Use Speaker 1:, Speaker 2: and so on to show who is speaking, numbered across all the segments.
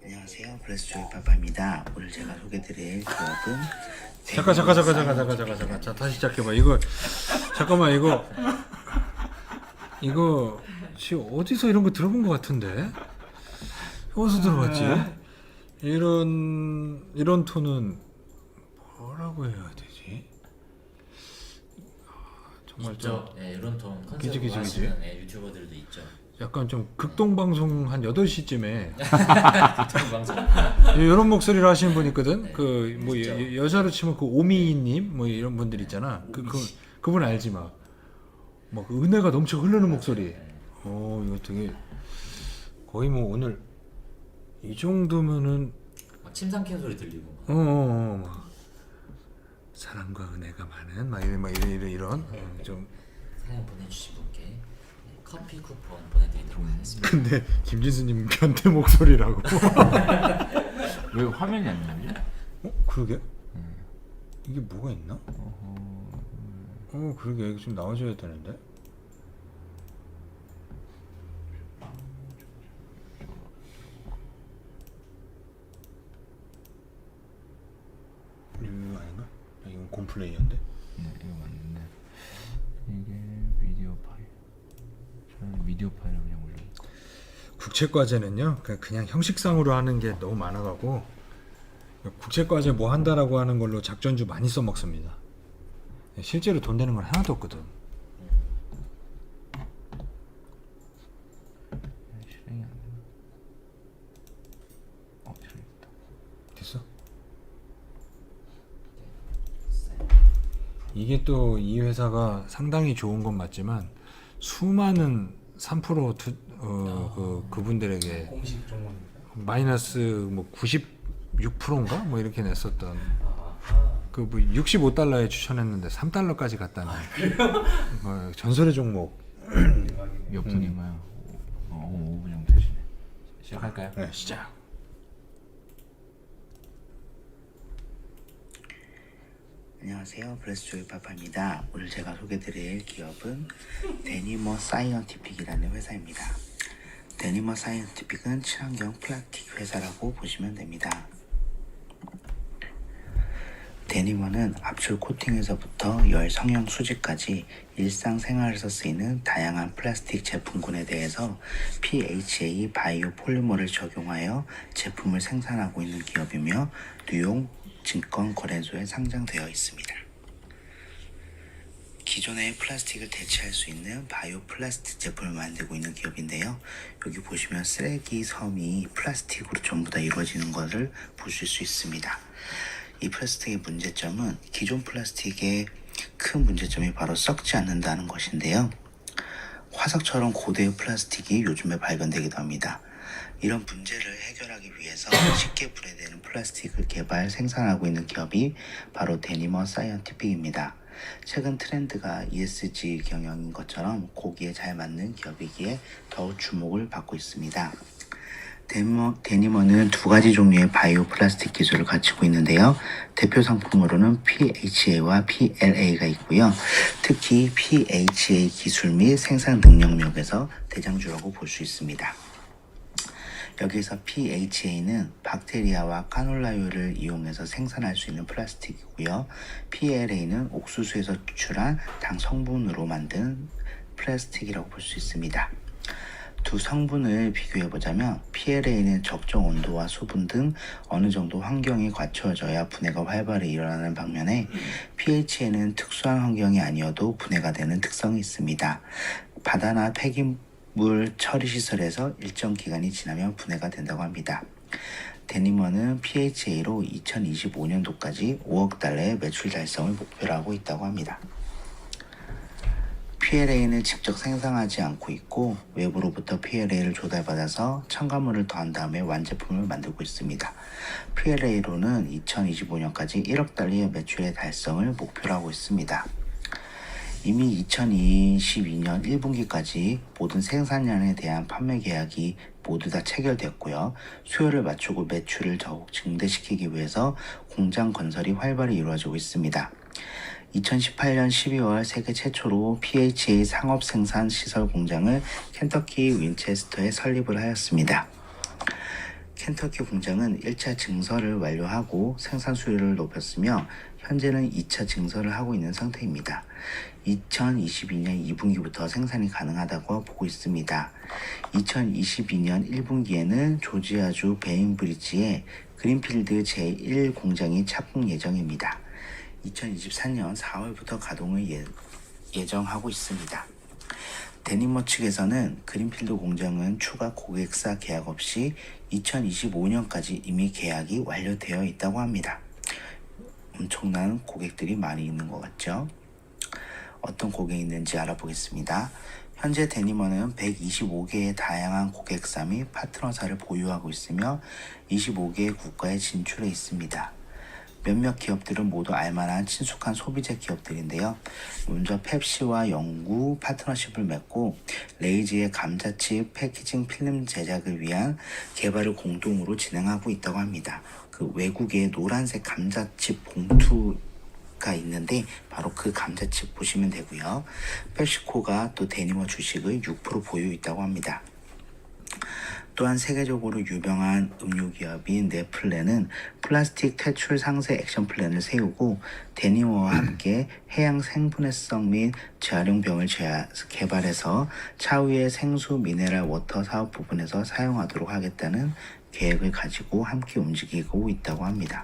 Speaker 1: 안녕하세요. 블레스조이 파파입니다. 오늘 제가 소개드릴 기업은
Speaker 2: 잠깐. 자, 다시 시작해봐. 이거 잠깐만 이거 지금 어디서 이런 거 들어본 것 같은데? 어디서 들어봤지? 이런 톤은 뭐라고 해야 되지? 정말
Speaker 3: 있죠. 네, 이런 톤
Speaker 2: 그지.
Speaker 3: 컨셉으로 하시는 유튜버들도 있죠.
Speaker 2: 약간 좀 극동 방송 한 8시쯤에
Speaker 3: 유튜브 방송.
Speaker 2: 이런 목소리를 하시는 분 있거든.
Speaker 3: 네,
Speaker 2: 그 뭐
Speaker 3: 있죠.
Speaker 2: 여자로 치면 그 오미님 뭐 이런 분들 있잖아. 그분 알지 막 은혜가 넘쳐 흐르는 목소리. 이거 되게 거의 뭐 오늘 이 정도면은
Speaker 3: 막 침상캔 소리 들리고.
Speaker 2: 막 사랑과 은혜가 많은 이런 좀.
Speaker 3: 사연 보내주신 분께 커피 쿠폰 보내드리도록 하겠습니다.
Speaker 2: 근데 김진수님 변태 목소리라고.
Speaker 4: 왜 화면이 안 나오지?
Speaker 2: 그러게. 이게 뭐가 있나? 그러게 이거 좀 나와줘야 되는데. 이거 아닌가? 이건 곰플레이어인데.
Speaker 4: 네, 이거 맞는데 이게 미디어 파일. 저는 미디어 파일을 그냥 올려.
Speaker 2: 국책과제는요, 그냥 형식상으로 하는 게 너무 많아가고 국책과제 뭐 한다라고 하는 걸로 작전주 많이 써먹습니다. 실제로 돈 되는 건 하나도 없거든.
Speaker 4: 실행이 안 되나? 실행했다.
Speaker 2: 됐어? 이게 또 이 회사가 상당히 좋은 건 맞지만 수많은 3% 그분들에게
Speaker 5: 공식 종목입니다.
Speaker 2: 마이너스 뭐 96%인가 뭐 이렇게 냈었던 그 뭐 $65에 추천했는데 $3까지 갔다니. 전설의 종목.
Speaker 4: 몇 분인가요? 5분 정도 되시네. 시작할까요?
Speaker 2: 네, 시작.
Speaker 1: 안녕하세요. 블레스조이 파파입니다. 오늘 제가 소개드릴 기업은 데니머 사이언티픽이라는 회사입니다. 데니머 사이언티픽은 친환경 플라스틱 회사라고 보시면 됩니다. 데니머는 압출 코팅에서부터 열 성형 수지까지 일상생활에서 쓰이는 다양한 플라스틱 제품군에 대해서 PHA 바이오 폴리머를 적용하여 제품을 생산하고 있는 기업이며 뉴욕 증권거래소에 상장되어 있습니다. 기존의 플라스틱을 대체할 수 있는 바이오 플라스틱 제품을 만들고 있는 기업인데요. 여기 보시면 쓰레기 섬이 플라스틱으로 전부 다 이루어지는 것을 보실 수 있습니다. 이 플라스틱의 문제점은 기존 플라스틱의 큰 문제점이 바로 썩지 않는다는 것인데요. 화석처럼 고대의 플라스틱이 요즘에 발견되기도 합니다. 이런 문제를 해결하기 위해서 쉽게 분해되는 플라스틱을 개발, 생산하고 있는 기업이 바로 데니머 사이언티픽입니다. 최근 트렌드가 ESG 경영인 것처럼 거기에 잘 맞는 기업이기에 더욱 주목을 받고 있습니다. 데니머는 두 가지 종류의 바이오 플라스틱 기술을 갖추고 있는데요. 대표 상품으로는 PHA와 PLA가 있고요. 특히 PHA 기술 및 생산 능력력에서 대장주라고 볼 수 있습니다. 여기서 PHA는 박테리아와 카놀라유를 이용해서 생산할 수 있는 플라스틱이고요. PLA는 옥수수에서 추출한 당 성분으로 만든 플라스틱이라고 볼 수 있습니다. 두 성분을 비교해보자면 PLA는 적정 온도와 수분 등 어느 정도 환경에 갖추어져야 분해가 활발히 일어나는 반면에 PHA는 특수한 환경이 아니어도 분해가 되는 특성이 있습니다. 바다나 폐기물 처리 시설에서 일정 기간이 지나면 분해가 된다고 합니다. 데니머는 PHA로 2025년도까지 5억 달러의 매출 달성을 목표로 하고 있다고 합니다. PLA는 직접 생산하지 않고 있고 외부로부터 PLA를 조달받아서 첨가물을 더한 다음에 완제품을 만들고 있습니다. PLA로는 2025년까지 1억 달러의 매출의 달성을 목표로 하고 있습니다. 이미 2022년 1분기까지 모든 생산량에 대한 판매 계약이 모두 다 체결되었고요. 수요를 맞추고 매출을 더욱 증대시키기 위해서 공장 건설이 활발히 이루어지고 있습니다. 2018년 12월 세계 최초로 PHA 상업 생산 시설 공장을 켄터키 윈체스터에 설립을 하였습니다. 켄터키 공장은 1차 증설을 완료하고 생산 수율을 높였으며 현재는 2차 증설을 하고 있는 상태입니다. 2022년 2분기부터 생산이 가능하다고 보고 있습니다. 2022년 1분기에는 조지아주 베인브리지의 그린필드 제1 공장이 착공 예정입니다. 2023년 4월부터 가동을 예정하고 있습니다. 데니머 측에서는 그린필드 공장은 추가 고객사 계약 없이 2025년까지 이미 계약이 완료되어 있다고 합니다. 엄청난 고객들이 많이 있는 것 같죠? 어떤 고객이 있는지 알아보겠습니다. 현재 데니머는 125개의 다양한 고객사 및 파트너사를 보유하고 있으며 25개의 국가에 진출해 있습니다. 몇몇 기업들은 모두 알만한 친숙한 소비재 기업들인데요. 먼저 펩시와 영구 파트너십을 맺고 레이즈의 감자칩 패키징 필름 제작을 위한 개발을 공동으로 진행하고 있다고 합니다. 그 외국의 노란색 감자칩 봉투가 있는데 바로 그 감자칩 보시면 되고요. 펩시코가 또 데니머 주식을 6% 보유 있다고 합니다. 또한 세계적으로 유명한 음료 기업인 네플레는 플라스틱 퇴출 상세 액션 플랜을 세우고 데니머와 함께 해양 생분해성 및 재활용병을 개발해서 차후에 생수 미네랄 워터 사업 부분에서 사용하도록 하겠다는 계획을 가지고 함께 움직이고 있다고 합니다.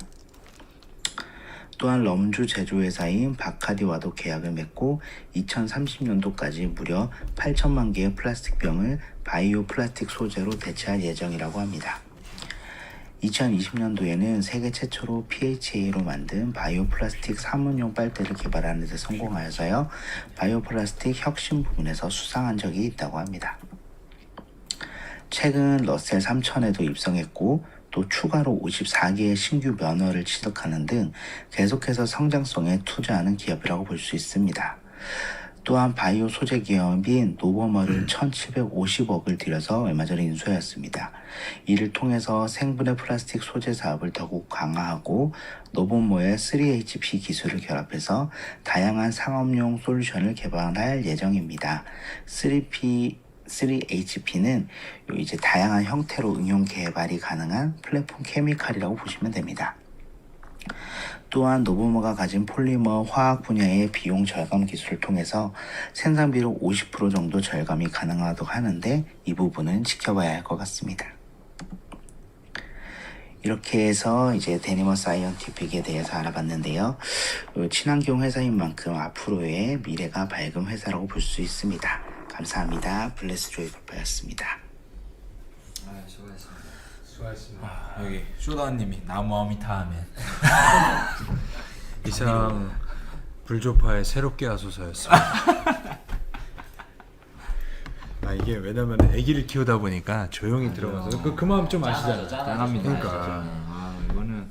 Speaker 1: 또한 럼주 제조회사인 바카디와도 계약을 맺고 2030년도까지 무려 8천만 개의 플라스틱 병을 바이오 플라스틱 소재로 대체할 예정이라고 합니다. 2020년도에는 세계 최초로 PHA로 만든 바이오 플라스틱 사문용 빨대를 개발하는 데 성공하여서요. 바이오 플라스틱 혁신 부문에서 수상한 적이 있다고 합니다. 최근 러셀 3000에도 입성했고 또 추가로 54개의 신규 면허를 취득하는 등 계속해서 성장성에 투자하는 기업이라고 볼 수 있습니다. 또한 바이오 소재 기업인 노버머를 1750억을 들여서 얼마 전에 인수하였습니다. 이를 통해서 생분해 플라스틱 소재 사업을 더욱 강화하고 노버머의 3HP 기술을 결합해서 다양한 상업용 솔루션을 개발할 예정입니다. 3HP는 이제 다양한 형태로 응용 개발이 가능한 플랫폼 케미칼이라고 보시면 됩니다. 또한 노보머가 가진 폴리머 화학 분야의 비용 절감 기술을 통해서 생산비로 50% 정도 절감이 가능하다고 하는데 이 부분은 지켜봐야 할 것 같습니다. 이렇게 해서 이제 데니머 사이언티픽에 대해서 알아봤는데요. 친환경 회사인 만큼 앞으로의 미래가 밝은 회사라고 볼 수 있습니다. 감사합니다. 블레스 조이 파파였습니다.
Speaker 3: 수고하셨습니다.
Speaker 2: 수고하셨습니다.
Speaker 4: 여기 쇼다님이 나무아미 타하면
Speaker 2: 이상 불조파의 새롭게 하소서였습니다. 아 이게 왜냐면 아기를 키우다 보니까 조용히 들어가서 그 마음 좀 아시잖아요.
Speaker 4: 짠합니다.
Speaker 2: 그러니까.
Speaker 4: 아 이거는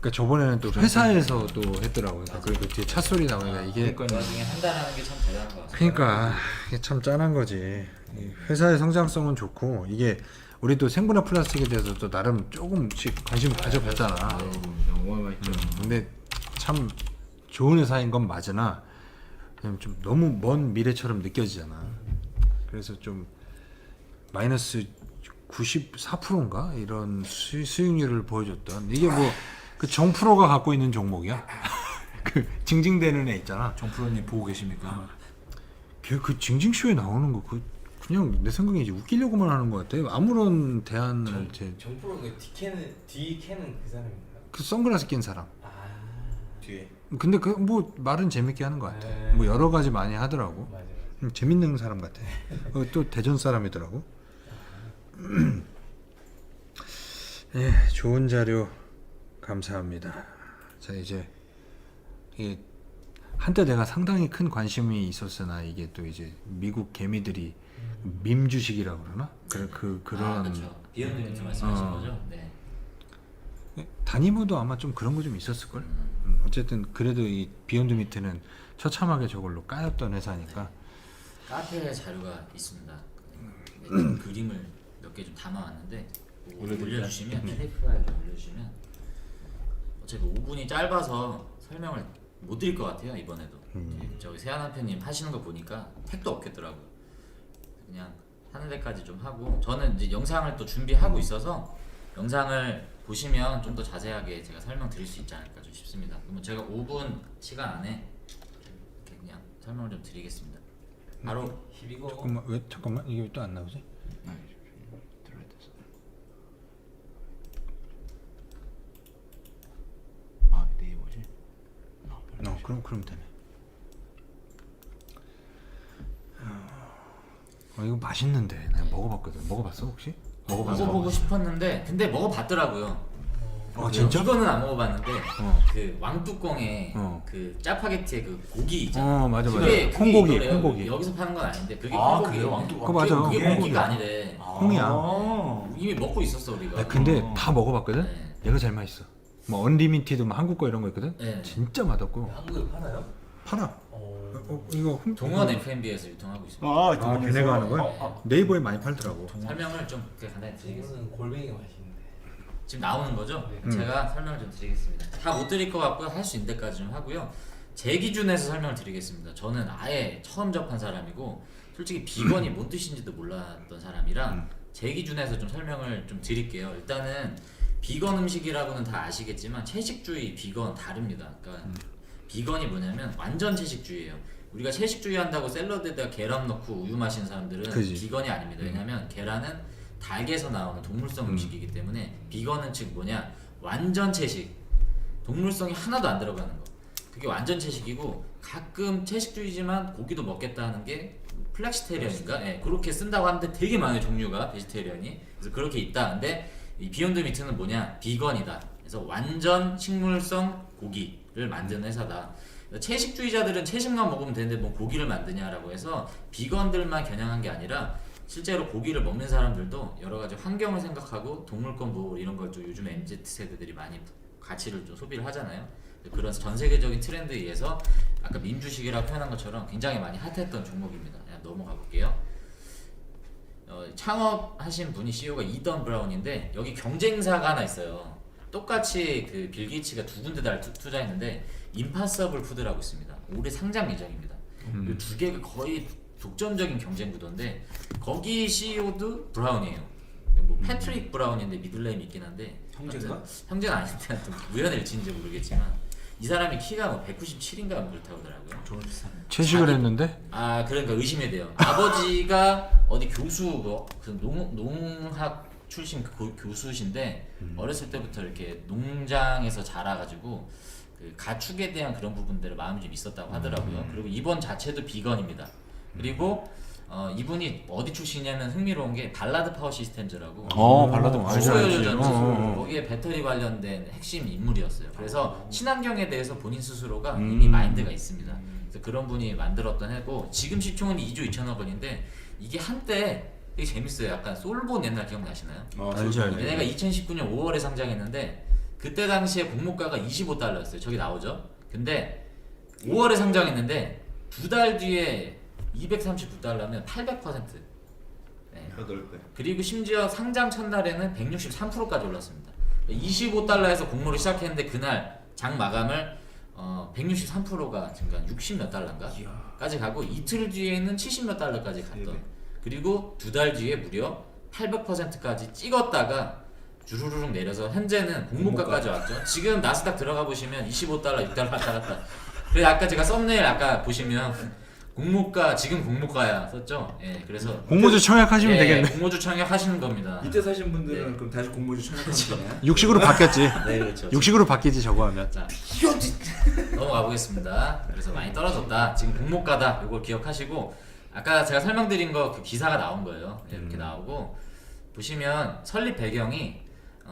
Speaker 2: 그러니까 저번에는 또 회사에서 또 했더라고요. 그리고 뒤에 차 소리 나오니까 이게
Speaker 3: 그 와중에 한다라는 게 참 대단한 것 같아요.
Speaker 2: 그러니까 이게 참 짠한 거지. 이 회사의 성장성은 좋고 이게 우리도 생분해 플라스틱에 대해서 또 나름 조금씩 관심을 가져봤잖아.
Speaker 4: 영어가 있죠.
Speaker 2: 근데 참 좋은 회사인 건 맞으나 그냥 좀 너무 먼 미래처럼 느껴지잖아. 그래서 좀 마이너스 94%인가 이런 수익률을 보여줬던 이게 뭐 그 정프로가 갖고 있는 종목이야. 그 징징대는 애 있잖아.
Speaker 4: 정프로님 보고 계십니까?
Speaker 2: 걔그 징징쇼에 나오는 거 그냥 내 생각에 이제 웃기려고만 하는 것 같아. 아무런 대안을
Speaker 5: 정프로 그 뒤캐는 그 사람인가요?
Speaker 2: 그 선글라스 낀 사람.
Speaker 5: 아 뒤에
Speaker 2: 근데 그 뭐 말은 재밌게 하는 것 같아.
Speaker 5: 네.
Speaker 2: 뭐 여러 가지 많이 하더라고.
Speaker 5: 맞아요.
Speaker 2: 재밌는 사람 같아. 또 대전 사람이더라고. 예, 좋은 자료 감사합니다. 자 이제 이게 한때 내가 상당히 큰 관심이 있었으나 이게 또 이제 미국 개미들이 밈 주식이라고 그러나? 그런
Speaker 3: 그렇죠. 비욘드 말씀하신
Speaker 2: 어.
Speaker 3: 거죠? 네.
Speaker 2: 다니모도 아마 좀 그런 거 좀 있었을 걸. 어쨌든 그래도 이 비욘드 미트는 처참하게 저걸로 까였던 회사니까.
Speaker 3: 카페에 자료가 있습니다. 네, 좀 그림을 몇 개 좀 담아왔는데 올려주시면 PDF 파일 좀 올려주시면 어차피 5분이 짧아서 설명을 못 드릴 것 같아요 이번에도. 저기 세한 한편님 하시는 거 보니까 택도 없겠더라고. 그냥 하는 데까지 좀 하고 저는 이제 영상을 또 준비하고 있어서 영상을 보시면 좀 더 자세하게 제가 설명드릴 수 있지 않을까 좀 싶습니다. 그러면 제가 5분 시간 안에 이렇게 그냥 설명을 좀 드리겠습니다. 바로
Speaker 5: 히비고.
Speaker 2: 잠깐만 이게 왜 또 안 나오지?
Speaker 4: 아 네이버지?
Speaker 2: 그럼 되네. 이거 맛있는데 내가 먹어봤거든. 먹어봤어 혹시?
Speaker 3: 먹어보고 싶었는데 근데 먹어봤더라고요.
Speaker 2: 진짜?
Speaker 3: 이거는 안 먹어봤는데 그 왕뚜껑에
Speaker 2: 어.
Speaker 3: 그 짜파게티에 그 고기 있잖아.
Speaker 2: 맞아.
Speaker 3: 그게
Speaker 2: 콩고기,
Speaker 3: 이거래요.
Speaker 2: 콩고기.
Speaker 3: 여기서 파는 건 아닌데 그게
Speaker 5: 아
Speaker 3: 콩고기예요.
Speaker 5: 그래요?
Speaker 2: 그거 맞아.
Speaker 3: 그게
Speaker 2: 콩고기야.
Speaker 3: 고기가 아니래.
Speaker 2: 콩이야.
Speaker 3: 이미 먹고 있었어 우리가.
Speaker 2: 근데 다 먹어봤거든.
Speaker 3: 네.
Speaker 2: 얘가 제일 맛있어. 뭐 언리미티드 뭐 한국 거 이런 거 있거든.
Speaker 3: 네.
Speaker 2: 진짜 맛없고
Speaker 5: 한국에 팔아요?
Speaker 2: 팔아. 이거
Speaker 3: 동원 F&B에서 유통하고 있습니다.
Speaker 2: 아 걔네가 하는 거야? 네이버에 많이 팔더라고.
Speaker 3: 설명을 좀 간단히 드리겠습니다.
Speaker 5: 이거는 골뱅이가 맛있는데.
Speaker 3: 지금 나오는 거죠? 제가 설명을 좀 드리겠습니다. 다 못 드릴 것 같고요. 할 수 있는 데까지 좀 하고요. 제 기준에서 설명을 드리겠습니다. 저는 아예 처음 접한 사람이고 솔직히 비건이 뭔 뜻인지도 몰랐던 사람이라 제 기준에서 좀 설명을 좀 드릴게요. 일단은 비건 음식이라고는 다 아시겠지만 채식주의, 비건 다릅니다. 그러니까 비건이 뭐냐면 완전 채식주의예요. 우리가 채식주의 한다고 샐러드에다가 계란 넣고 우유 마시는 사람들은
Speaker 2: 그지.
Speaker 3: 비건이 아닙니다. 왜냐면 계란은 닭에서 나오는 동물성 음식이기 때문에 비건은 즉 뭐냐 완전 채식, 동물성이 하나도 안 들어가는 거. 그게 완전 채식이고 가끔 채식주의지만 고기도 먹겠다 하는 게 플렉시테리언인가? 예, 그렇게 쓴다고 하는데 되게 많아요 종류가 베지테리언이. 그래서 그렇게 있다. 근데 이 비욘드 미트는 뭐냐 비건이다. 그래서 완전 식물성 고기를 만드는 회사다. 채식주의자들은 채식만 먹으면 되는데 뭐 고기를 만드냐라고 해서 비건들만 겨냥한 게 아니라 실제로 고기를 먹는 사람들도 여러 가지 환경을 생각하고 동물권 보호 이런 걸 좀 요즘 MZ 세대들이 많이 가치를 좀 소비를 하잖아요. 그런 전 세계적인 트렌드에 의해서 아까 민주식이라고 표현한 것처럼 굉장히 많이 핫했던 종목입니다. 그냥 넘어가 볼게요. 창업하신 분이 CEO가 이던 브라운인데 여기 경쟁사가 하나 있어요. 똑같이 그 빌 게이츠가 두 군데 다 투자했는데 임파서블 푸드라고 있습니다. 올해 상장 예정입니다. 이 두 개가 거의 독점적인 경쟁 구도인데 거기 CEO도 브라운이에요. 뭐 패트릭 브라운인데 미들네임이 있긴 한데
Speaker 5: 형제인가?
Speaker 3: 형제는 아닌데 하여튼 우연의 일치인지 모르겠지만 이 사람이 키가 뭐 197인가 그렇다고 하더라고요.
Speaker 2: 채식을
Speaker 3: 자기-
Speaker 2: 했는데
Speaker 3: 아 그러니까 의심이 돼요. 아버지가 어디 교수 그 농학 출신 교수신데 어렸을 때부터 이렇게 농장에서 자라가지고 그 가축에 대한 그런 부분들을 마음이 좀 있었다고 하더라고요. 그리고 이번 자체도 비건입니다. 그리고 이분이 어디 출신이냐면 흥미로운 게 발라드 파워 시스템즈라고
Speaker 2: 발라드 많이
Speaker 3: 수소연료
Speaker 2: 알지.
Speaker 3: 전투소 거기에 배터리 관련된 핵심 인물이었어요. 그래서 친환경에 대해서 본인 스스로가 이미 마인드가 있습니다. 그래서 그런 분이 만들었던 해고 지금 시총은 2조 2천억 원인데 이게 한때 되게 재밌어요. 약간 솔본 옛날 기억나시나요?
Speaker 2: 알지.
Speaker 3: 얘네가 2019년 5월에 상장했는데 그때 당시에 공모가가 25달러였어요. 저기 나오죠? 근데 5월에 상장했는데 두 달 뒤에 239달러면 800%. 네.
Speaker 5: 8배.
Speaker 3: 그리고 심지어 상장 첫날에는 163%까지 올랐습니다. 25달러에서 공모를 시작했는데 그날 장 마감을 163%가 지금 60몇 달러인가까지 가고 이틀 뒤에는 70몇 달러까지 갔던.
Speaker 5: 네네.
Speaker 3: 그리고 두 달 뒤에 무려 800%까지 찍었다가 주르륵 내려서 현재는 공모가까지 왔죠. 지금 나스닥 들어가 보시면 25달러, 6달러 왔다 갔다. 그래서 아까 제가 썸네일 아까 보시면 공모가 지금 공모가야 썼죠. 예, 그래서
Speaker 2: 공모주 청약하시면
Speaker 3: 예,
Speaker 2: 되겠네.
Speaker 3: 공모주 청약하시는 겁니다.
Speaker 5: 이때 사신 분들은
Speaker 3: 네.
Speaker 5: 그럼 다시 공모주 청약하면 되나요?
Speaker 2: 육식으로 바뀌었지.
Speaker 3: 네, 그렇죠.
Speaker 2: 육식으로 바뀌지 저거 하면.
Speaker 3: 자, 넘어가 보겠습니다. 그래서 많이 떨어졌다. 지금 공모가다. 이걸 기억하시고 아까 제가 설명드린 거 그 기사가 나온 거예요. 이렇게 나오고 보시면 설립 배경이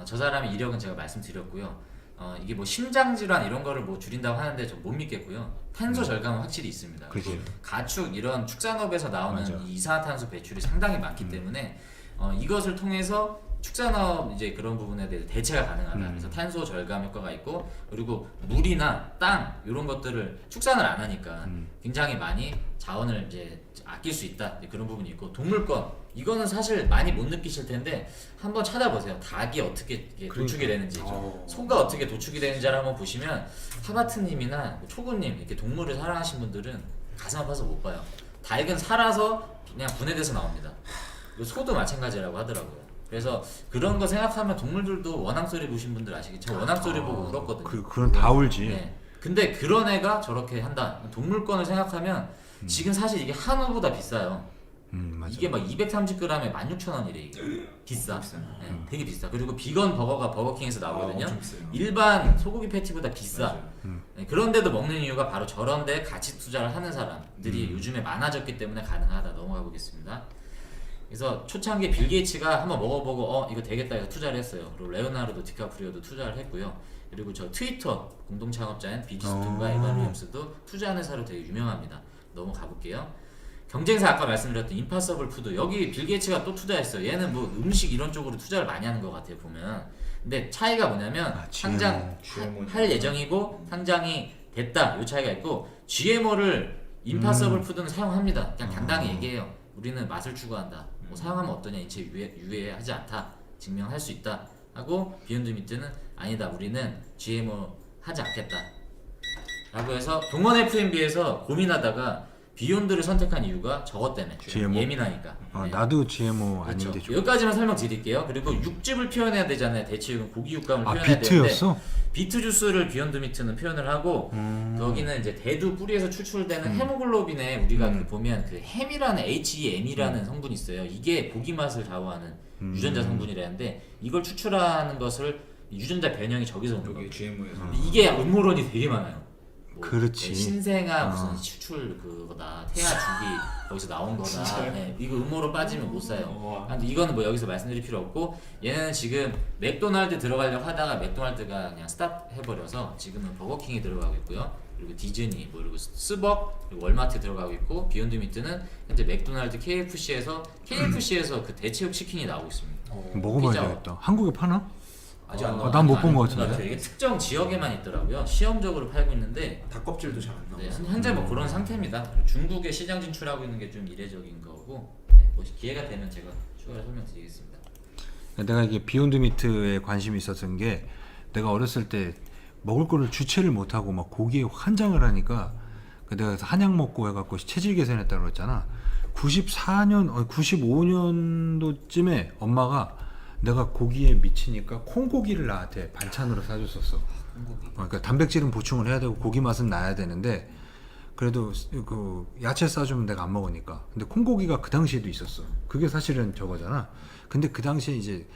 Speaker 3: 저 사람의 이력은 제가 말씀드렸고요. 이게 뭐 심장 질환 이런 거를 뭐 줄인다고 하는데 저 못 믿겠고요. 탄소 절감은 확실히 있습니다.
Speaker 2: 그치.
Speaker 3: 가축 이런 축산업에서 나오는
Speaker 2: 맞아.
Speaker 3: 이 이산화탄소 배출이 상당히 많기 때문에 이것을 통해서 축산업 이제 그런 부분에 대해서 대체가 가능하다. 그래서 탄소 절감 효과가 있고 그리고 물이나 땅 이런 것들을 축산을 안 하니까 굉장히 많이 자원을 이제 아낄 수 있다. 이제 그런 부분이 있고 동물권 이거는 사실 많이 못 느끼실 텐데 한번 찾아보세요. 닭이 어떻게 이게 도축이 되는지, 소가 어떻게 도축이 되는지를 한번 보시면 하바트님이나 초구님 이렇게 동물을 사랑하신 분들은 가슴 아파서 못 봐요. 닭은 살아서 그냥 분해돼서 나옵니다. 소도 마찬가지라고 하더라고요. 그래서 그런 거 생각하면 동물들도 원앙 소리 보신 분들 아시겠죠? 저 원앙 소리 보고 울었거든요.
Speaker 2: 그건 다 울지.
Speaker 3: 네. 근데 그런 애가 저렇게 한다. 동물권을 생각하면 지금 사실 이게 한우보다 비싸요.
Speaker 2: 맞아.
Speaker 3: 이게 막 230g에 16,000원이래 이게. 비싸. 네, 되게 비싸. 그리고 비건 버거가 버거킹에서 나오거든요.
Speaker 5: 엄청 비싸요.
Speaker 3: 일반 소고기 패티보다 비싸.
Speaker 5: 맞아요.
Speaker 3: 네, 그런데도 먹는 이유가 바로 저런 데 가치 투자를 하는 사람들이 요즘에 많아졌기 때문에 가능하다. 넘어가 보겠습니다. 그래서 초창기에 빌 게이츠가 한번 먹어보고 이거 되겠다 해서 투자를 했어요. 그리고 레오나르도 디카프리오도 투자를 했고요. 그리고 저 트위터 공동 창업자인 비지스톤과 에반 윌리엄스도 투자하는 사로 되게 유명합니다. 넘어가 볼게요. 경쟁사 아까 말씀드렸던 임파서블 푸드 여기 빌 게이츠가 또 투자했어요. 얘는 뭐 음식 이런 쪽으로 투자를 많이 하는 것 같아요 보면. 근데 차이가 뭐냐면 상장 할 예정이고 상장이 됐다 요 차이가 있고 GMO를 임파서블 푸드는 사용합니다. 그냥 당당히 얘기해요. 우리는 맛을 추구한다. 뭐 사용하면 어떠냐 인체 유해하지 않다 증명할 수 있다 하고 비욘드 미트는 아니다 우리는 GMO 하지 않겠다 라고 해서 동원 F&B에서 고민하다가 비욘드를 선택한 이유가 저것 때문에
Speaker 2: GMO?
Speaker 3: 예민하니까. 네.
Speaker 2: 나도 GMO
Speaker 3: 그렇죠.
Speaker 2: 아닌데 좀.
Speaker 3: 여기까지만 설명드릴게요. 그리고 육즙을 표현해야 되잖아요. 대체육은 고기 육감을 표현해야 되는데
Speaker 2: 비트였어?
Speaker 3: 비트 주스를 비욘드 미트는 표현을 하고 여기는 이제 대두 뿌리에서 추출되는 헤모글로빈에 우리가 그 보면 그 햄이라는 HEM이라는 성분이 있어요. 이게 고기 맛을 좌우하는 유전자 성분이라는데 이걸 추출하는 것을 유전자 변형이 저기서 오는
Speaker 5: 여기
Speaker 3: 거예요.
Speaker 5: GMO에서
Speaker 3: 이게 음모론이 되게 많아요. 뭐
Speaker 2: 그렇지.
Speaker 3: 신생아 무슨 추출 그거다 태아 주기 거기서 나온 거다. 네, 이거 음모로 빠지면 못 사요. 근데 이거는 뭐 여기서 말씀드릴 필요 없고 얘는 지금 맥도날드 들어가려고 하다가 맥도날드가 그냥 스탑 해버려서 지금은 버거킹에 들어가고 있고요. 그리고 디즈니 뭐 그리고 스벅 그리고 월마트 들어가고 있고 비욘드 미트는 현재 맥도날드 KFC에서 그 대체육 치킨이 나오고 있습니다.
Speaker 2: 먹어봐야
Speaker 3: 피자.
Speaker 2: 되겠다. 한국에 파나?
Speaker 3: 아직 안
Speaker 2: 난못 본것 같은데.
Speaker 3: 되게 특정 지역에만 있더라고요. 시험적으로 팔고 있는데
Speaker 5: 닭껍질도 잘 안 나와.
Speaker 3: 네, 현재 뭐 그런 상태입니다. 중국에 시장 진출하고 있는 게 좀 이례적인 거고 네, 뭐 기회가 되면 제가 추가로 설명드리겠습니다.
Speaker 2: 내가 이게 비욘드 미트에 관심이 있었던 게 내가 어렸을 때 먹을 거를 주체를 못하고 막 고기에 환장을 하니까 내가 그래서 한약 먹고 해갖고 체질 개선했다고 그랬잖아. 95년도쯤에 엄마가 내가 고기에 미치니까 콩고기를 나한테 반찬으로 사줬었어. 그러니까 단백질은 보충을 해야 되고 고기 맛은 나야 되는데 그래도 그 야채 싸주면 내가 안 먹으니까. 근데 콩고기가 그 당시에도 있었어. 그게 사실은 저거잖아. 근데 그 당시에 이제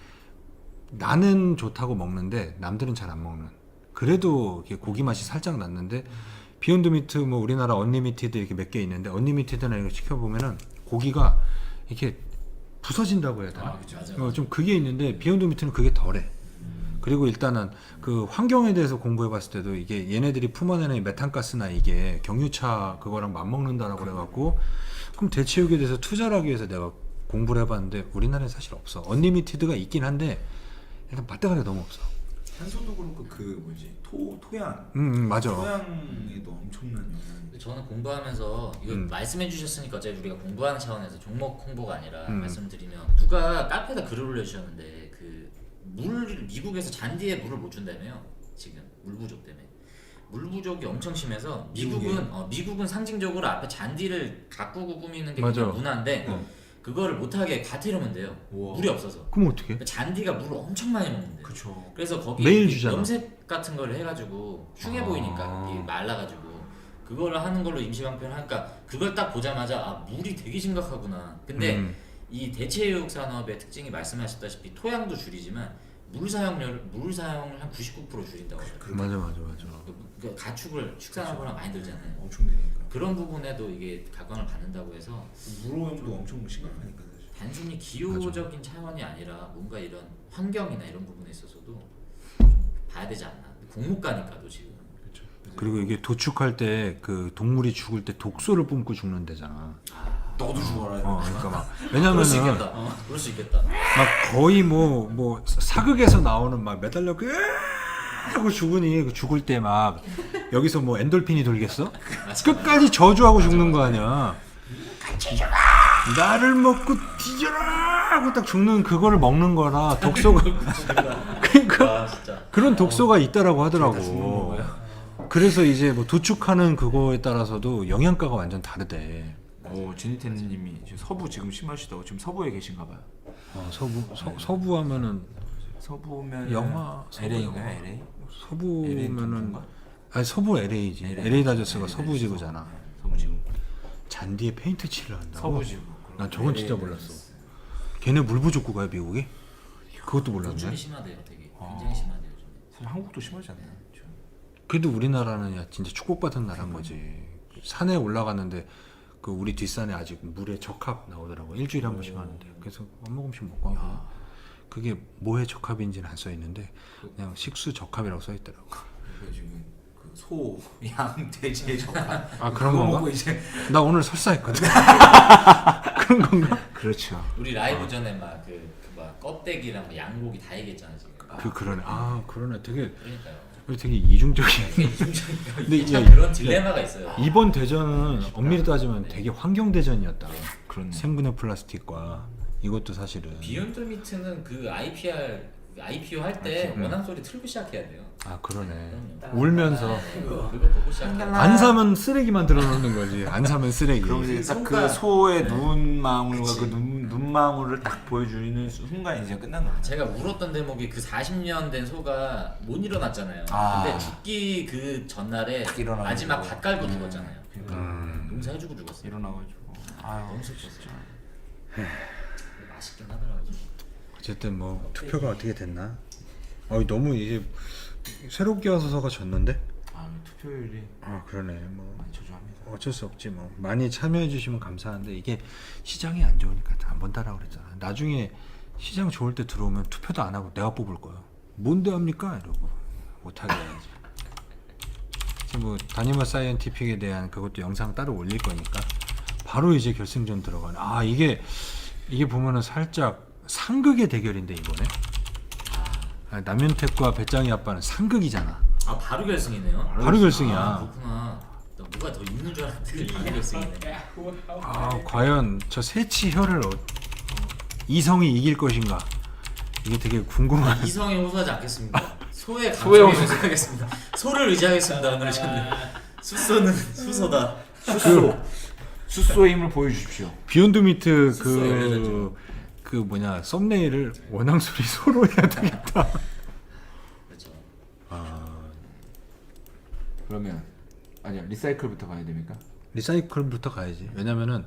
Speaker 2: 나는 좋다고 먹는데 남들은 잘 안 먹는. 그래도 이게 고기 맛이 살짝 났는데 비욘드 미트 뭐 우리나라 언리미티드 이렇게 몇 개 있는데 언리미티드나 이거 시켜보면은 고기가 이렇게 부서진다고 해야 되나?
Speaker 3: 맞아요.
Speaker 2: 좀 그게 있는데 비욘드 미트는 그게 덜해. 그리고 일단은 그 환경에 대해서 공부해봤을 때도 이게 얘네들이 품어내는 메탄가스나 이게 경유차 그거랑 맞먹는다라고 그래갖고 그럼 대체육에 대해서 투자를 하기 위해서 내가 공부를 해봤는데 우리나라에 사실 없어. 언리미티드가 있긴 한데 일단 맞대가리가 너무 없어.
Speaker 5: 탄소도 그렇고 그 뭐지 토양.
Speaker 2: 맞아.
Speaker 5: 토양에도 엄청난 영향이.
Speaker 3: 저는 공부하면서 이거 말씀해 주셨으니까 어차피 우리가 공부하는 차원에서 종목 홍보가 아니라 말씀드리면 누가 카페에다 글을 올려주셨는데 그 물 미국에서 잔디에 물을 못 준다며요. 지금 물 부족 때문에 물 부족이 엄청 심해서 미국은 상징적으로 앞에 잔디를 가꾸고 꾸미는 게
Speaker 2: 맞아.
Speaker 3: 문화인데 그거를 못하게 과태료면 돼요.
Speaker 5: 우와.
Speaker 3: 물이 없어서.
Speaker 2: 그럼 어떻게?
Speaker 3: 잔디가 물을 엄청 많이 먹는데.
Speaker 5: 그쵸.
Speaker 3: 그래서 거기
Speaker 2: 매일 주잖아.
Speaker 3: 염색 같은 걸 해가지고 흉해 보이니까 이게 말라가지고 그거를 하는 걸로 임시방편을 하니까 그걸 딱 보자마자 아 물이 되게 심각하구나. 근데 이 대체육 산업의 특징이 말씀하셨다시피 토양도 줄이지만 물 사용을 한 99% 줄인다고 하더라고요.
Speaker 2: 맞아.
Speaker 3: 그 가축을 축산하거나 많이 들잖아요.
Speaker 5: 엄청 되니까.
Speaker 3: 그런 부분에도 이게 각광을 받는다고 해서
Speaker 5: 물오염도 엄청 심각하니까 사실.
Speaker 3: 단순히 기후적인 차원이 아니라 뭔가 이런 환경이나 이런 부분에 있어서도 좀 봐야 되지 않나. 공무가니까도 지금.
Speaker 5: 그렇죠.
Speaker 2: 그리고 이게 도축할 때 그 동물이 죽을 때 독소를 뿜고 죽는 데잖아.
Speaker 5: 너도 죽어라.
Speaker 2: 그러니까 막
Speaker 3: 그럴 수
Speaker 2: 왜냐면은
Speaker 3: 있겠다. 그럴 수 있겠다.
Speaker 2: 막 거의 뭐 사극에서 나오는 막 매달려 하고 죽으니 죽을 때 막 여기서 뭐 엔돌핀이 돌겠어? 끝까지 저주하고 죽는 거 아니야. 나를 먹고 뒤져라 하고 딱 죽는 그거를 먹는 거라 독소가 그러니까
Speaker 3: 와 진짜.
Speaker 2: 그런 독소가 있다라고 하더라고. 그래서 이제 뭐 도축하는 그거에 따라서도 영양가가 완전 다르대.
Speaker 4: 지니텐님이 지금 서부 지금 심하시다고 지금 서부에 계신가 봐요.
Speaker 2: 서부 하면은
Speaker 4: 서부면
Speaker 2: 영화
Speaker 4: LA인가요? LA?
Speaker 2: 서부면은 아니 서부 LA지. LA 다저스가 서부 지구잖아.
Speaker 4: 서부 지구.
Speaker 2: 잔디에 페인트 칠을 한다고.
Speaker 4: 서부 지구.
Speaker 2: 난 저건 진짜 몰랐어. 걔네 물 부족고 가요 미국이? 그것도 몰랐네.
Speaker 3: 요즘이 심하대요, 되게 굉장히 심하대요. 요즘에.
Speaker 4: 사실 한국도 심하지 않나요?
Speaker 2: 그래도 우리나라는 야 진짜 축복받은 나라인 거지. 산에 올라갔는데 그 우리 뒷산에 아직 물에 적합 나오더라고. 일주일에 한 번씩 하는데. 그래서 한 모금씩 먹고 하고. 그게 뭐의 적합인지는 안 써 있는데 그냥 식수 적합이라고 써 있더라고.
Speaker 5: 그러니까 지금 그 소, 양, 돼지의 적합.
Speaker 2: 아 그런
Speaker 5: 그거
Speaker 2: 건가?
Speaker 5: 먹고 이제
Speaker 2: 나 오늘 설사했거든. 그런 건가?
Speaker 4: 그렇죠.
Speaker 3: 우리 라이브 전에 막 막 껍데기랑 막 양고기 다 얘기했잖아 지금.
Speaker 2: 그러네. 그러네. 되게
Speaker 3: 그러니까요.
Speaker 2: 되게 이중적인.
Speaker 3: 근데
Speaker 2: 이-
Speaker 3: 참
Speaker 2: 야,
Speaker 3: 그런 딜레마가 있어요.
Speaker 2: 이번 대전은 엄밀히 따지면 되게 환경 대전이었다.
Speaker 4: 그렇네.
Speaker 2: 생분해 플라스틱과 이것도 사실은.
Speaker 3: 비욘드 미트는 그 IPO 할 때 원앙 소리 틀고 시작해야 돼요.
Speaker 2: 아 그러네.
Speaker 3: 그럼요.
Speaker 2: 울면서
Speaker 3: 그거 보고 시작해야
Speaker 2: 안 사면 쓰레기만 들어놓는 거지. 안 사면 쓰레기.
Speaker 4: 그럼 이제 딱 그
Speaker 3: 손가-
Speaker 4: 소의 눈망울과
Speaker 3: 그치.
Speaker 4: 그 눈망울을 딱 보여주는 순간 이제 끝난 거야.
Speaker 3: 제가 울었던 대목이 그 40년 된 소가 못 일어났잖아요.
Speaker 4: 아.
Speaker 3: 근데 죽기 그 전날에
Speaker 4: 일어나가지고.
Speaker 3: 마지막 밥 깔고 죽었잖아요.
Speaker 2: 음.
Speaker 3: 농사해주고 죽었어요.
Speaker 4: 일어나가지고.
Speaker 3: 너무 슬펐어요. 맛있긴 하더라고요.
Speaker 2: 어쨌든 뭐 투표가 어떻게 됐나? 너무 이제 새롭게 와서가 졌는데?
Speaker 4: 투표율이
Speaker 2: 그러네. 뭐
Speaker 4: 많이 저조합니다.
Speaker 2: 어쩔 수 없지 뭐. 많이 참여해 주시면 감사한데 이게 시장이 안 좋으니까 안 본다라고 그랬잖아. 나중에 시장 좋을 때 들어오면 투표도 안 하고 내가 뽑을 거야. 뭔데 합니까? 이러고 못하게 해야지. 지금 뭐 다니머 사이언티픽에 대한 그것도 영상 따로 올릴 거니까 바로 이제 결승전 들어가네. 이게 보면은 살짝 상극의 대결인데 이번에. 남윤택과 배짱이 아빠는 상극이잖아.
Speaker 3: 바로 결승이네요.
Speaker 2: 바로 결승이야.
Speaker 3: 그렇구나. 나 누가 더 있는 줄 알았는데 바로 결승이네.
Speaker 2: 과연 저 새치 혀를 이성이 이길 것인가? 이게 되게 궁금한.
Speaker 3: 이성에 호소하지 않겠습니다. 소의
Speaker 4: 소의
Speaker 3: 감성에 호소하겠습니다. 소를 의지하겠습니다. 오늘 저는 수소는 수소다.
Speaker 4: 수소의 힘을 보여주십시오.
Speaker 2: 비욘드 미트
Speaker 3: 수소의 레전드.
Speaker 2: 그 뭐냐 썸네일을 원앙 소리 소로 해야 되겠다.
Speaker 3: 그렇죠.
Speaker 4: 그러면 아니야 리사이클부터 가야 됩니까?
Speaker 2: 리사이클부터 가야지. 왜냐면은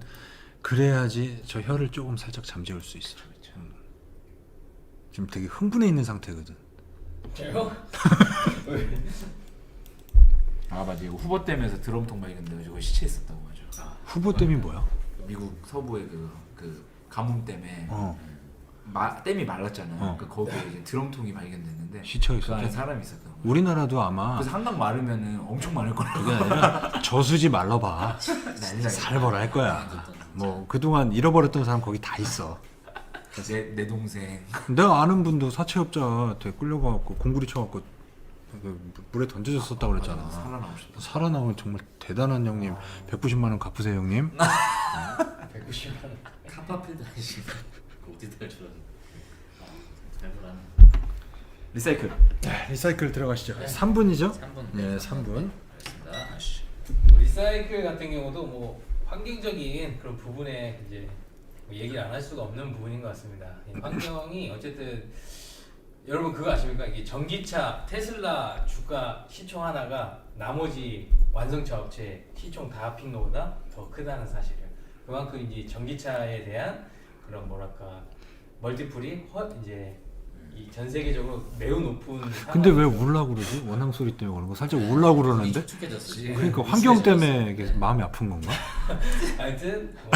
Speaker 2: 그래야지 저 혀를 조금 살짝 잠재울 수 있어. 지금 되게 흥분해 있는 상태거든.
Speaker 4: 맞아 이거 후보 때문에 드럼통 발견돼가지고 저거 시체했었다고 하죠.
Speaker 2: 후보댐이 뭐야?
Speaker 4: 미국 서부의 그 가뭄 때문에 댐이 말랐잖아요. 그 거기에 이제 드럼통이 발견됐는데
Speaker 2: 시체
Speaker 4: 그 안에
Speaker 2: 있었대.
Speaker 4: 사람이 있었던 거예요.
Speaker 2: 우리나라도 아마
Speaker 4: 그래서 한강 마르면은 엄청 많을 거라고.
Speaker 2: 그게 아니라 저수지 말러봐. 살벌 할 거야. 뭐 그동안 잃어버렸던 사람 거기 다 있어.
Speaker 4: 내 동생
Speaker 2: 내가 아는 분도 사채업자한테 끌려가갖고 공구리 쳐갖고 그 물에 던져졌었다고 그랬잖아.
Speaker 4: 살아나오셨다.
Speaker 2: 살아나온 정말 대단한 형님. 190만 원 갚으세요 형님.
Speaker 3: 카파필드 아니시고 어디다 주라고. 잘 보라는.
Speaker 4: 리사이클.
Speaker 2: 리사이클 들어가시죠. 3분이죠?
Speaker 3: 3분.
Speaker 2: 네, 3분.
Speaker 3: 알겠습니다.
Speaker 6: 뭐 리사이클 같은 경우도 뭐 환경적인 그런 부분에 이제 뭐 얘기를 안 할 수가 없는 부분인 것 같습니다. 이 환경이 어쨌든 여러분 그거 아십니까? 이게 전기차 테슬라 주가 시총 하나가 나머지 완성차 업체 시총 다 합힌 것보다 더 크다는 사실이에요. 그만큼 이제 전기차에 대한 그런 뭐랄까 멀티플이 이제 이 전 세계적으로 매우 높은.
Speaker 2: 근데 왜
Speaker 6: 상황이죠.
Speaker 2: 울라고 그러지? 원앙 소리 때문에 그런 거 살짝 울라고 그러는데?
Speaker 3: 축축해졌어.
Speaker 2: 그러니까 환경 때문에 이게 마음이 아픈 건가?
Speaker 6: 하여튼 뭐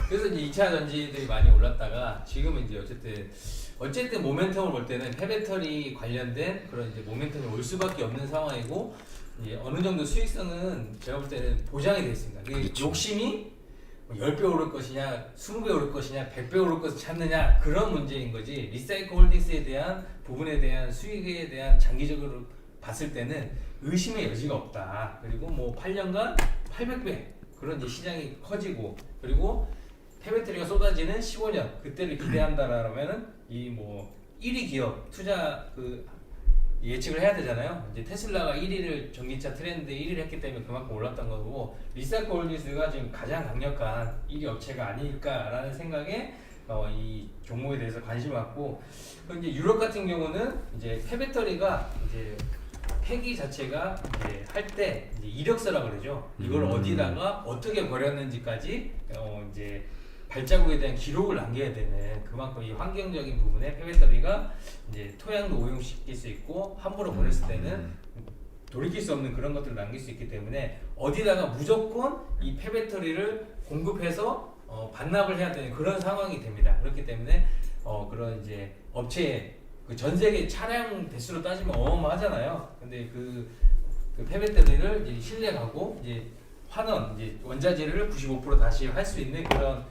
Speaker 6: 그래서 이제 2차 전지들이 많이 올랐다가 지금은 이제 어쨌든 모멘텀을 볼 때는 폐배터리 관련된 그런 이제 모멘텀이 올 수밖에 없는 상황이고 이제 어느 정도 수익성은 제가 볼 때는 보장이 되어 있습니다. 그게 욕심이 뭐 10배 오를 것이냐, 20배 오를 것이냐, 100배 오를 것을 찾느냐 그런 문제인 거지. 리사이클 홀딩스에 대한 부분에 대한 수익에 대한 장기적으로 봤을 때는 의심의 여지가 없다. 그리고 뭐 8년간 800배 그런 이제 시장이 커지고 그리고 폐배터리가 쏟아지는 15년 그때를 기대한다라면은 이 뭐 1위 기업 투자 그 예측을 해야 되잖아요. 이제 테슬라가 1위를 전기차 트렌드 1위를 했기 때문에 그만큼 올랐던 거고 리사이클 홀딩스가 지금 가장 강력한 1위 업체가 아닐까라는 생각에 이 종목에 대해서 관심을 갖고 이제 유럽 같은 경우는 이제 폐배터리가 이제 폐기 자체가 이제 할 때 이제 이력서라 그러죠. 이걸 어디다가 어떻게 버렸는지까지 이제 발자국에 대한 기록을 남겨야 되는 그만큼 이 환경적인 부분에 폐배터리가 이제 토양도 오염시킬 수 있고 함부로 버렸을 때는 돌이킬 수 없는 그런 것들을 남길 수 있기 때문에 어디다가 무조건 이 폐배터리를 공급해서 반납을 해야 되는 그런 상황이 됩니다. 그렇기 때문에 그런 이제 업체 그 전 세계 차량 대수로 따지면 어마어마하잖아요. 근데 그 폐배터리를 이제 실내 가고 이제 환원 이제 원자재를 95% 다시 할 수 있는 그런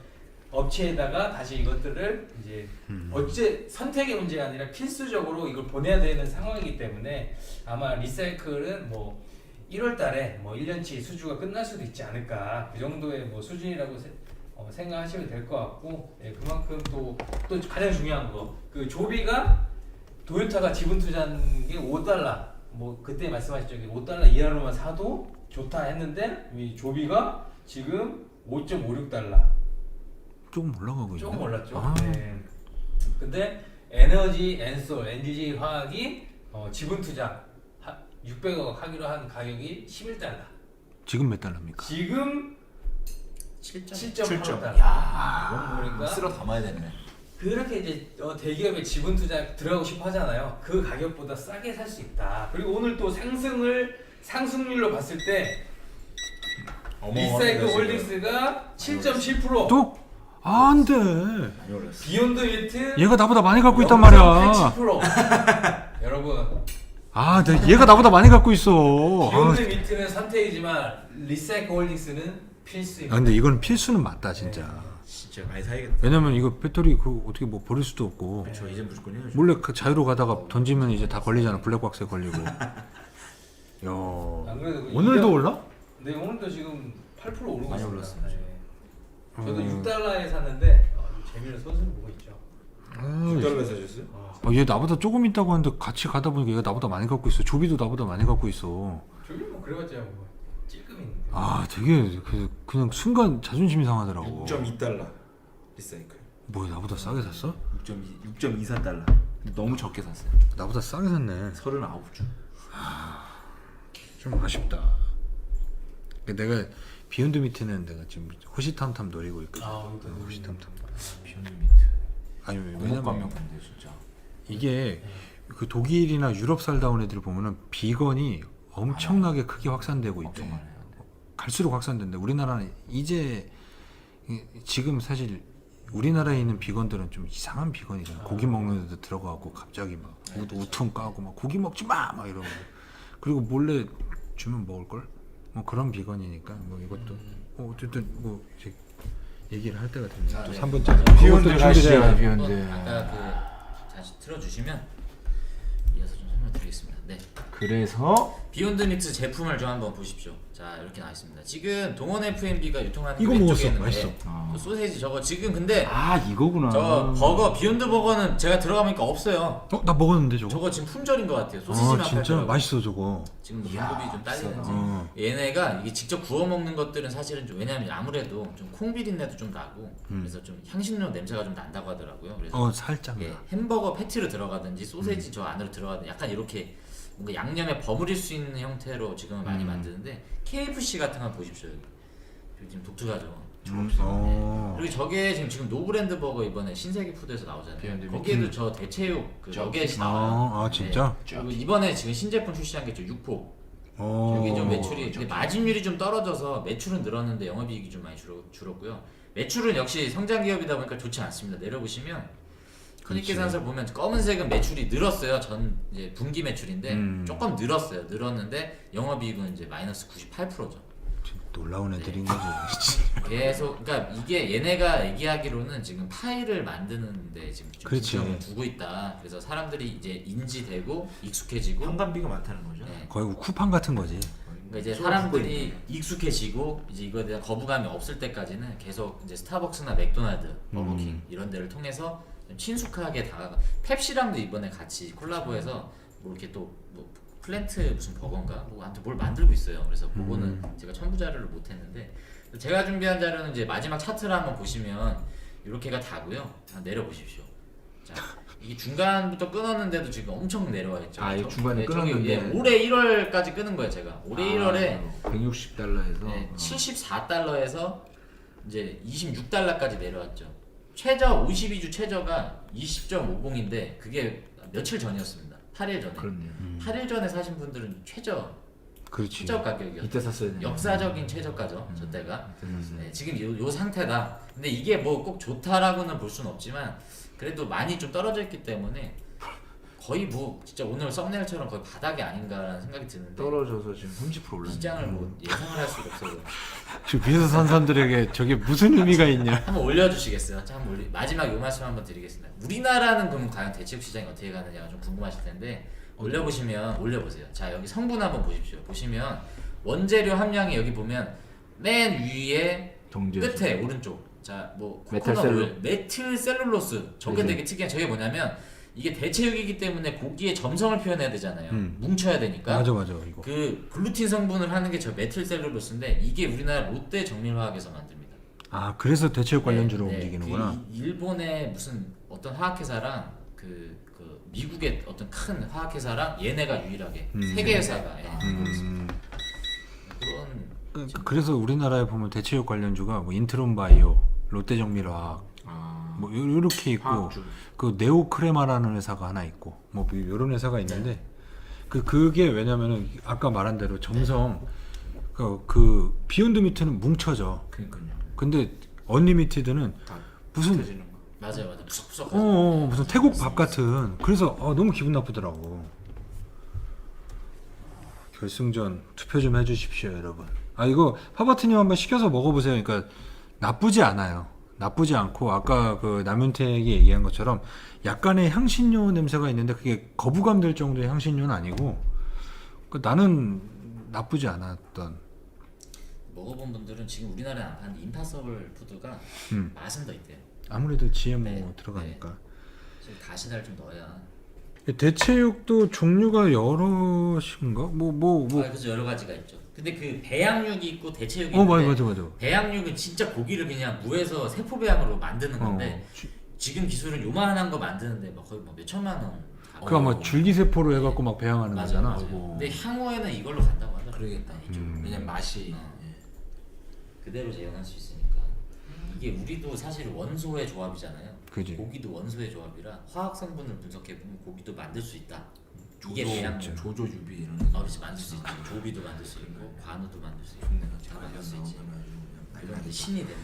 Speaker 6: 업체에다가 다시 이것들을 이제 어째 선택의 문제가 아니라 필수적으로 이걸 보내야 되는 상황이기 때문에 아마 리사이클은 뭐 1월달에 뭐 1년치 수주가 끝날 수도 있지 않을까 그 정도의 뭐 수준이라고 생각하시면 될 것 같고 예, 그만큼 또 가장 중요한 거 그 조비가 도요타가 지분 투자한 게 $5 뭐 그때 말씀하셨죠. $5 이하로만 사도 좋다 했는데 이 조비가 지금 $5.56
Speaker 2: 조금 올라가고 있네.
Speaker 6: 조금 올랐죠.
Speaker 2: 아.
Speaker 6: 네. 근데 에너지 앤솔 NGG 화학이 지분 투자 600억 하기로 한 가격이 $11.
Speaker 2: 지금 몇 달러입니까?
Speaker 6: 지금 7.8달러.
Speaker 5: 야,
Speaker 6: 그러니까
Speaker 5: 쓸어 담아야 되네.
Speaker 6: 그렇게 이제 대기업에 지분 투자 들어가고 싶어 하잖아요. 그 가격보다 싸게 살 수 있다. 그리고 오늘 또 상승률로 봤을 때 리사이클 홀딩스가 7.7%.
Speaker 2: 또? 아, 안 돼.
Speaker 5: 많이 올랐어.
Speaker 6: 비욘드 미트
Speaker 2: 얘가 나보다 많이 갖고 있단 말이야.
Speaker 6: 0.87%. 여러분
Speaker 2: 아, 얘가 나보다 많이 갖고 있어.
Speaker 6: 비욘드 미트는 선택이지만 리사이클 홀딩스는 필수입니다.
Speaker 2: 아, 근데 이건 필수는 맞다, 진짜.
Speaker 5: 진짜 많이 사야겠다.
Speaker 2: 왜냐면 이거 배터리 그 어떻게 뭐 버릴 수도 없고.
Speaker 5: 그렇죠. 이제 무조건 해야죠.
Speaker 2: 몰래 그 자유로 가다가 던지면 이제 다 걸리잖아. 블랙박스에 걸리고. 야,
Speaker 6: 안 그래도 그
Speaker 2: 오늘도 올라?
Speaker 6: 네, 오늘도 지금 8% 오르고
Speaker 5: 많이
Speaker 6: 있습니다.
Speaker 5: 올랐습니다.
Speaker 6: 네. 저도 $6에 샀는데 재미를 쏟을 보고 있죠.
Speaker 5: $6 사셨어요?
Speaker 2: 얘 나보다 조금 있다고 하는데 같이 가다 보니까 얘가 나보다 많이 갖고 있어. 조비도 나보다 많이 갖고 있어.
Speaker 6: 저기 뭐 그래봤자 뭐 찔끔인데.
Speaker 2: 아, 되게 그냥 순간 자존심이 상하더라고.
Speaker 5: $6.2 리사이클.
Speaker 2: 뭐 나보다 싸게 샀어?
Speaker 5: 6.24달러. 너무 적게 샀어요.
Speaker 2: 나보다 싸게 샀네.
Speaker 5: 39주.
Speaker 2: 좀 아쉽다. 내가 비욘드 미트는 내가 지금 호시탐탐 노리고 있거든.
Speaker 6: 이것도
Speaker 2: 호시탐탐.
Speaker 5: 비욘드 미트.
Speaker 2: 아니
Speaker 5: 너무
Speaker 2: 왜냐면
Speaker 5: 깜깜한데 진짜.
Speaker 2: 이게 그 독일이나 유럽 살다 온 애들 보면은 비건이 엄청나게 크게 확산되고 있대.
Speaker 5: 엄청 많아요.
Speaker 2: 갈수록 확산된대. 우리나라는 이제 지금 사실 우리나라에 있는 비건들은 좀 이상한 비건이잖아. 고기 먹는 데도 들어가고 갑자기 막 우퉁 까고 막 고기 먹지 마 막 이러고. 그리고 몰래 주면 먹을 걸. 뭐 그런 비건이니까 뭐 이것도 어쨌든 뭐 이제 얘기를 할 때가 됐네. 또
Speaker 3: 네.
Speaker 2: 3분짜리.
Speaker 5: 비욘드 가시죠. 비욘드.
Speaker 3: 아까 그 다시 틀어주시면 이어서 좀 설명드리겠습니다. 네.
Speaker 5: 그래서
Speaker 3: 비욘드 미트 제품을 좀 한번 보십시오. 자 이렇게 나와 있습니다. 지금 동원 FMB가 유통하는
Speaker 2: 이거
Speaker 3: 그 왼쪽에
Speaker 2: 먹었어.
Speaker 3: 있는데
Speaker 2: 맛있어.
Speaker 3: 저 소세지 저거 지금 근데
Speaker 5: 아 이거구나.
Speaker 3: 저 버거 비욘드 버거는 제가 들어가보니까 없어요.
Speaker 2: 나 먹었는데 저거.
Speaker 3: 저거 지금 품절인 것 같아요. 소시지만
Speaker 2: 아 진짜
Speaker 3: 팔더라고요.
Speaker 2: 맛있어 저거.
Speaker 3: 지금 뭐
Speaker 5: 이야,
Speaker 3: 공급이 좀 딸리는지
Speaker 2: 비싸다.
Speaker 3: 얘네가 이게 직접 구워 먹는 것들은 사실은 좀 왜냐하면 아무래도 좀 콩비린내도 좀 나고 그래서 좀 향신료 냄새가 좀 난다고 하더라고요. 그래서
Speaker 2: 살짝
Speaker 3: 예,
Speaker 2: 나.
Speaker 3: 햄버거 패티로 들어가든지 소세지 저 안으로 들어가든지 약간 이렇게 뭔가 양념에 버무릴 수 있는 형태로 지금은 많이 만드는데 KFC 같은 거 보십시오. 여기 지금 독특하죠. 그리고 저게 지금 노브랜드 버거 이번에 신세계 푸드에서 나오잖아요.
Speaker 5: 비욘드
Speaker 3: 거기에도 저 대체육 그 너겟이 나와요.
Speaker 2: 아 진짜?
Speaker 3: 네. 그리고 이번에 지금 신제품 출시한 게 저 6포. 여기 좀 매출이 근데 마진율이 좀 떨어져서 매출은 늘었는데 영업이익이 좀 많이 줄었고요. 매출은 역시 성장 기업이다 보니까 좋지 않습니다. 내려보시면 손익계산서를 보면 검은색은 매출이 늘었어요. 전 이제 분기 매출인데 조금 늘었어요. 늘었는데 영업이익은 이제 마이너스 98%죠.
Speaker 2: 놀라운 애들인 거지.
Speaker 3: 계속 그러니까 이게 얘네가 얘기하기로는 지금 파일을 만드는데 지금 좀
Speaker 2: 그렇지.
Speaker 3: 중점을 두고 있다. 그래서 사람들이 이제 인지되고 익숙해지고
Speaker 5: 현관비가 많다는 거죠.
Speaker 3: 네.
Speaker 2: 거의 쿠팡 같은 거지.
Speaker 3: 그러니까 이제 사람들이 익숙해지고 이제 이거에 대한 거부감이 없을 때까지는 계속 이제 스타벅스나 맥도날드, 버거킹 이런 데를 통해서 좀 친숙하게 다가가. 펩시랑도 이번에 같이 콜라보해서 뭐 이렇게 또 뭐 플랜트 무슨 버거인가 뭐 아무튼 뭘 만들고 있어요. 그래서 그거는 제가 첨부 자료를 못 했는데 제가 준비한 자료는 이제 마지막 차트를 한번 보시면 이렇게가 다고요. 한번 내려 보십시오. 자, 이게 중간부터 끊었는데도 지금 엄청 내려와 있죠.
Speaker 4: 아, 이 중간에
Speaker 3: 저기,
Speaker 4: 끊었는데.
Speaker 3: 예, 올해 1월까지 끊은 거예요, 제가. 올해 1월에
Speaker 4: 160달러에서
Speaker 3: 네, 74달러에서 이제 26달러까지 내려왔죠. 최저 52주 최저가 20.50인데 그게 며칠 전이었습니다. 8일 전에.
Speaker 4: 그렇네요.
Speaker 3: 8일 전에 사신 분들은
Speaker 2: 그렇지.
Speaker 3: 최저 가격이었죠.
Speaker 4: 이때 샀어야 되는
Speaker 3: 역사적인 최저가죠. 저 때가.
Speaker 4: 이때 샀어야
Speaker 3: 네, 지금 요 상태다. 근데 이게 뭐 꼭 좋다라고는 볼 수는 없지만 그래도 많이 좀 떨어져 있기 때문에 거의 뭐 진짜 오늘 썸네일처럼 거의 바닥이 아닌가라는 생각이 드는데
Speaker 4: 떨어져서 지금 30% 올랐네.
Speaker 3: 시장을 뭐 예상을 할 수가 없어요.
Speaker 2: 지금 위에서 산 사람들에게 저게 무슨 의미가 있냐?
Speaker 3: 한번 올려주시겠어요? 자, 한번 마지막 요 말씀 한번 드리겠습니다. 우리나라는 그럼 과연 대체육 시장이 어떻게 가느냐가 좀 궁금하실 텐데 올려보세요. 자, 여기 성분 한번 보십시오. 보시면 원재료 함량이 여기 보면 맨 위에
Speaker 4: 정제수.
Speaker 3: 끝에 오른쪽. 자, 뭐
Speaker 4: 메탈셀룰.
Speaker 3: 메틸셀룰로스. 저게 되게 특이한. 저게 뭐냐면 이게 대체육이기 때문에 고기의 점성을 표현해야 되잖아요. 뭉쳐야 되니까.
Speaker 2: 맞아 이거.
Speaker 3: 그 글루틴 성분을 하는 게 저 메틸셀룰로스인데 이게 우리나라 롯데 정밀화학에서 만듭니다.
Speaker 2: 아 그래서 대체육 관련주로
Speaker 3: 네,
Speaker 2: 움직이는구나.
Speaker 3: 그 일본의 무슨 어떤 화학회사랑 그 미국의 어떤 큰 화학회사랑 얘네가 유일하게 세계 회사가 그런
Speaker 2: 그래서 우리나라에 보면 대체육 관련주가 뭐 인트론바이오, 롯데정밀화학 뭐 이렇게 있고
Speaker 4: 화학주.
Speaker 2: 그 네오크레마라는 회사가 하나 있고 뭐 이런 회사가 있는데 그게 왜냐면은 아까 말한 대로 점성 그 비욘드 미트는 뭉쳐져.
Speaker 4: 그러니까요.
Speaker 2: 근데 언리미티드는 무슨
Speaker 4: 터지는 거.
Speaker 3: 맞아요. 푸석푸석.
Speaker 2: 무슨 태국 밥 같은. 그래서 너무 기분 나쁘더라고. 결승전 투표 좀 해주십시오, 여러분. 이거 파바트님 한번 시켜서 먹어보세요. 그러니까 나쁘지 않아요. 나쁘지 않고 아까 그 남윤택이 얘기한 것처럼 약간의 향신료 냄새가 있는데 그게 거부감 들 정도의 향신료는 아니고 나는 나쁘지 않았던.
Speaker 3: 먹어본 분들은 지금 우리나라에 안 파는 임파서블 푸드가 맛은 더 있대요.
Speaker 2: 아무래도 GMO
Speaker 3: 네,
Speaker 2: 들어가니까.
Speaker 3: 지금 가시다를 좀 넣어야.
Speaker 2: 대체육도 종류가 여럿인가?
Speaker 3: 그래서 여러 가지가 있죠. 근데 그 배양육이 있고 대체육이 있는데
Speaker 2: 맞아.
Speaker 3: 배양육은 진짜 고기를 그냥 무에서 세포 배양으로 만드는 건데 지금 기술은 요만한 거 만드는데 막 거의 뭐 몇 천만 원.
Speaker 2: 그거 아마 줄기세포로 해갖고 막 배양하는 거잖아.
Speaker 3: 맞아. 근데 향후에는 이걸로 간다고 하더라고요.
Speaker 4: 그러겠다. 왜냐면 맛이
Speaker 3: 그대로 재현할 수 있으니까. 이게 우리도 사실 원소의 조합이잖아요.
Speaker 2: 그지.
Speaker 3: 고기도 원소의 조합이라 화학 성분을 분석해 보면 고기도 만들 수 있다. 이게 배양육.
Speaker 4: 조조유비 이런
Speaker 3: 그렇지, 만들 수 있죠. 조비도 만들 수 있고 관우도 만들 수 있고 다 만들 수 있지. 그런데 신이 되는.